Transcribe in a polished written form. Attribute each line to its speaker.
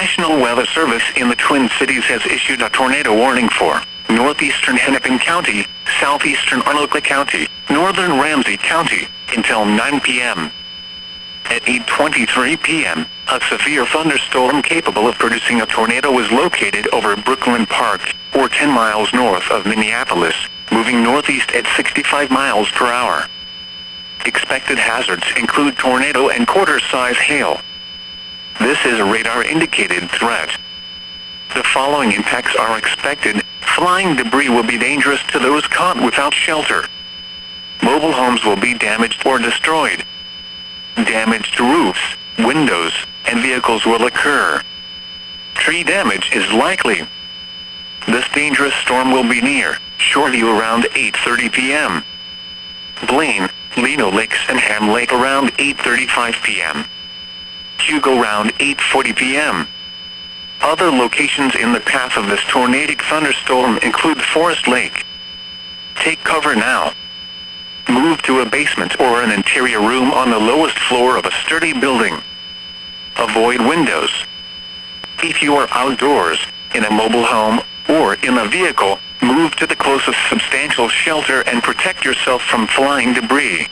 Speaker 1: National Weather Service in the Twin Cities has issued a tornado warning for northeastern Hennepin County, southeastern Arlington County, northern Ramsey County, until 9 p.m. At 8:23 p.m., a severe thunderstorm capable of producing a tornado was located over Brooklyn Park, or 10 miles north of Minneapolis, moving northeast at 65 miles per hour. Expected hazards include tornado and quarter-size hail. This is a radar-indicated threat. The following impacts are expected. Flying debris will be dangerous to those caught without shelter. Mobile homes will be damaged or destroyed. Damage to roofs, windows, and vehicles will occur. Tree damage is likely. This dangerous storm will be near Shoreview around 8:30 p.m. Blaine, Lino Lakes and Ham Lake around 8:35 p.m. Hugo around 8:40 p.m. Other locations in the path of this tornadic thunderstorm include Forest Lake. Take cover now. Move to a basement or an interior room on the lowest floor of a sturdy building. Avoid windows. If you are outdoors, in a mobile home, or in a vehicle, move to the closest substantial shelter and protect yourself from flying debris.